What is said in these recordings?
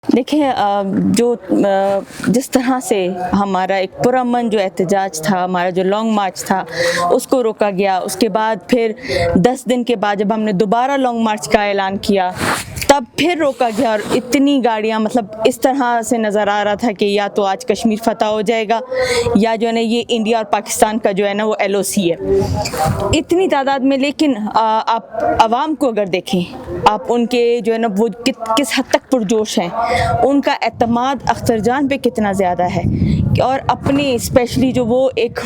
देखिए जो जिस तरह से हमारा एक पुरअमन जो एहतजाज था, हमारा जो लॉन्ग मार्च था, उसको रोका गया। उसके बाद फिर 10 दिन के बाद जब हमने दोबारा लॉन्ग मार्च का ऐलान किया, तब फिर रोका गया। और इतनी गाड़ियाँ, मतलब इस तरह से नज़र आ रहा था कि या तो आज कश्मीर फतह हो जाएगा या जो है ना ये इंडिया और पाकिस्तान का जो है ना वो LOC है, इतनी तादाद में। लेकिन आप आवाम को अगर देखें, आप उनके जो है ना वो किस हद तक पुरजोश हैं, उनका एतमाद अख्तर जान पे कितना ज़्यादा है, और अपने स्पेशली जो वो एक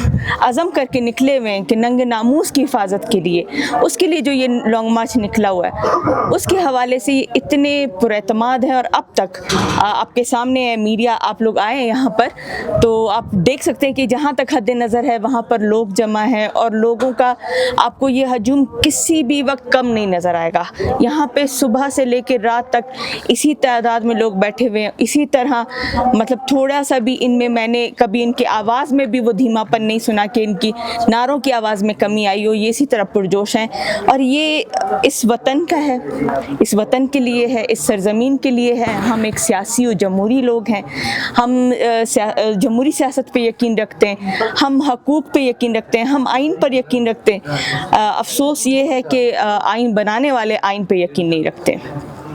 अज़म करके निकले हुए हैं कि नंगे नामूस की हिफाजत के लिए, उसके लिए जो ये लॉन्ग मार्च निकला हुआ है, उसके हवाले से ये इतने पुरएतमाद हैं। और अब तक आपके सामने है, मीडिया, आप लोग आए हैं यहाँ पर तो आप देख सकते हैं कि जहाँ तक हद नज़र है वहाँ पर लोग जमा हैं, और लोगों का आपको ये हजूम किसी भी वक्त कम नहीं नज़र आएगा। यहाँ पे सुबह से लेकर रात तक इसी तादाद में लोग बैठे हुए हैं, इसी तरह। मतलब थोड़ा सा भी इनमें मैंने कभी इनकी आवाज़ में भी वो धीमापन नहीं सुना कि इनकी नारों की आवाज़ में कमी आई हो। ये इसी तरह पुरजोश हैं, और ये इस वतन का है, इस वतन के लिए है, इस सरजमीन के लिए है। हम एक सियासी और जमहूरी लोग हैं, हम जमहूरी सियासत पे यकीन रखते हैं, हम हकूक़ पे यकीन रखते हैं, हम आइन पर यकीन रखते हैं। अफसोस ये है कि आइन बनाने वाले आइन पे यकीन नहीं रखते।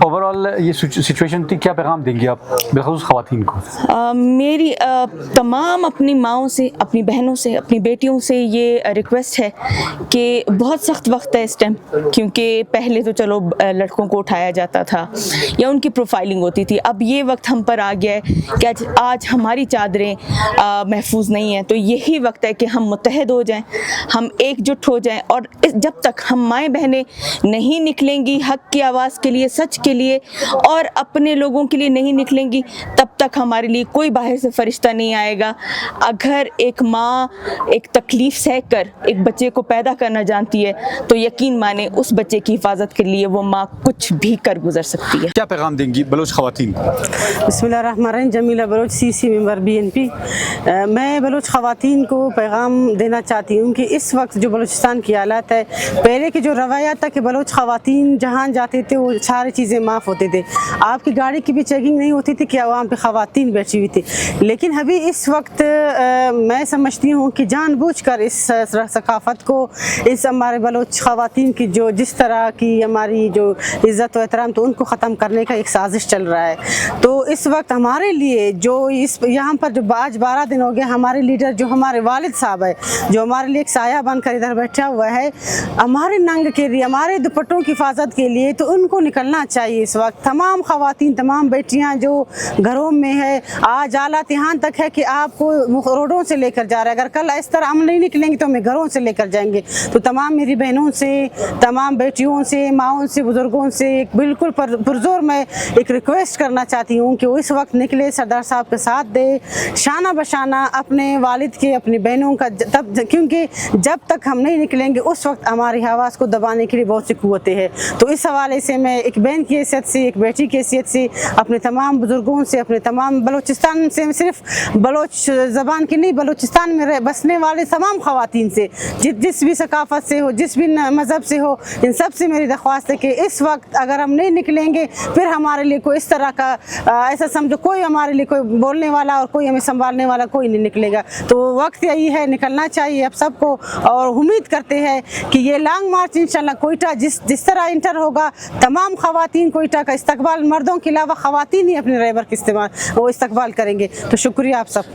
ओवरऑल ये सिचुएशन थी, क्या पैगाम देंगी आप बिलखुसूस ख़वातीन को? मेरी तमाम अपनी माँओं से, अपनी बहनों से, अपनी बेटियों से ये रिक्वेस्ट है कि बहुत सख्त वक्त है इस टाइम, क्योंकि पहले तो चलो लड़कों को उठाया जाता था या उनकी प्रोफाइलिंग होती थी। अब ये वक्त हम पर आ गया है कि आज हमारी चादरें महफूज नहीं हैं, तो यही वक्त है कि हम मुत्तहद हो जाएं, हम एकजुट हो जाएं। और जब तक हम माएँ बहनें नहीं निकलेंगी हक़ की आवाज़ के लिए, सच के लिए और अपने लोगों के लिए नहीं निकलेंगी, तब तक हमारे लिए कोई बाहर से फरिश्ता नहीं आएगा। अगर एक माँ एक तकलीफ सह कर एक बच्चे को पैदा करना जानती है, तो यकीन माने उस बच्चे की हिफाजत के लिए वो माँ कुछ भी कर गुजर सकती है। क्या पैगाम देंगी बलोच ख़वातीन? बिस्मिल्लाहिर्रहमानिर्रहीम। Jamila Baloch, CC member BNP। मैं बलोच ख़वातीन को पैगाम देना चाहती हूँ कि इस वक्त जो बलूचिस्तान की हालत है, पहले के जो रवायात था कि बलोच ख़वातीन जहाँ जाते थे वो सारी चीज़ें माफ़ होते थे, आपकी गाड़ी की भी चेकिंग नहीं होती थी कि वहाँ पे ख़वातीन बैठी हुई थी। लेकिन अभी इस वक्त मैं समझती हूँ कि जानबूझकर इस सकाफ़त को, इस हमारे बलोच ख़वातीन की जो जिस तरह की हमारी जो इज़्ज़त व एहतराम, तो उनको ख़त्म करने का एक साजिश चल रहा है। तो इस वक्त हमारे लिए जो इस यहाँ पर जो आज 12 दिन हो गया, हमारे लीडर जो हमारे वालिद साहब है, जो हमारे लिए एक साया बनकर इधर बैठा हुआ है, हमारे नंग के लिए, हमारे दुपट्टों की हिफाजत के लिए, तो उनको निकलना चाहिए। इस वक्त तमाम ख़वातीन, तमाम बेटियां जो घरों में है, आज हालात यहाँ तक है कि आपको रोडों से लेकर जा रहा है। अगर कल इस तरह हम नहीं निकलेंगे तो हमें घरों से लेकर जाएंगे। तो तमाम मेरी बहनों से, तमाम बेटियों से, माओं से, बुज़ुर्गों से एक बिल्कुल पुरजोर मैं एक रिक्वेस्ट करना चाहती हूँ कि वो इस वक्त निकले, सरदार साहब के साथ दे, शाना बशाना अपने वालिद के, अपनी बहनों का, तब क्योंकि जब तक हम नहीं निकलेंगे उस वक्त हमारी आवाज़ को दबाने के लिए बहुत सी क़ुव्वतें हैं। तो इस हवाले से मैं एक बहन की हैसियत से, एक बेटी की हैसियत से, अपने तमाम बुज़ुर्गों से, अपने तमाम बलूचिस्तान से, सिर्फ बलोच ज़बान की नहीं, बलूचिस्तान में बसने वाले तमाम ख़वातीन से, जिस भी सकाफ़त से हो, जिस भी मज़हब से हो, इन सब से मेरी दरख्वास्त है कि इस वक्त अगर हम नहीं निकलेंगे, फिर हमारे लिए कोई इस तरह का ऐसा समझो कोई हमारे लिए कोई बोलने वाला और कोई हमें संभालने वाला कोई नहीं निकलेगा। तो वक्त यही है, निकलना चाहिए अब सबको। और उम्मीद करते हैं कि ये लॉन्ग मार्च इंशाल्लाह कोयटा जिस तरह इंटर होगा, तमाम ख़वातीन कोयटा का इस्तकबाल, मर्दों के अलावा ख़वातीन ही अपने रहबर का इस्तेमाल वो इस्तकबाल करेंगे। तो शुक्रिया आप सबका।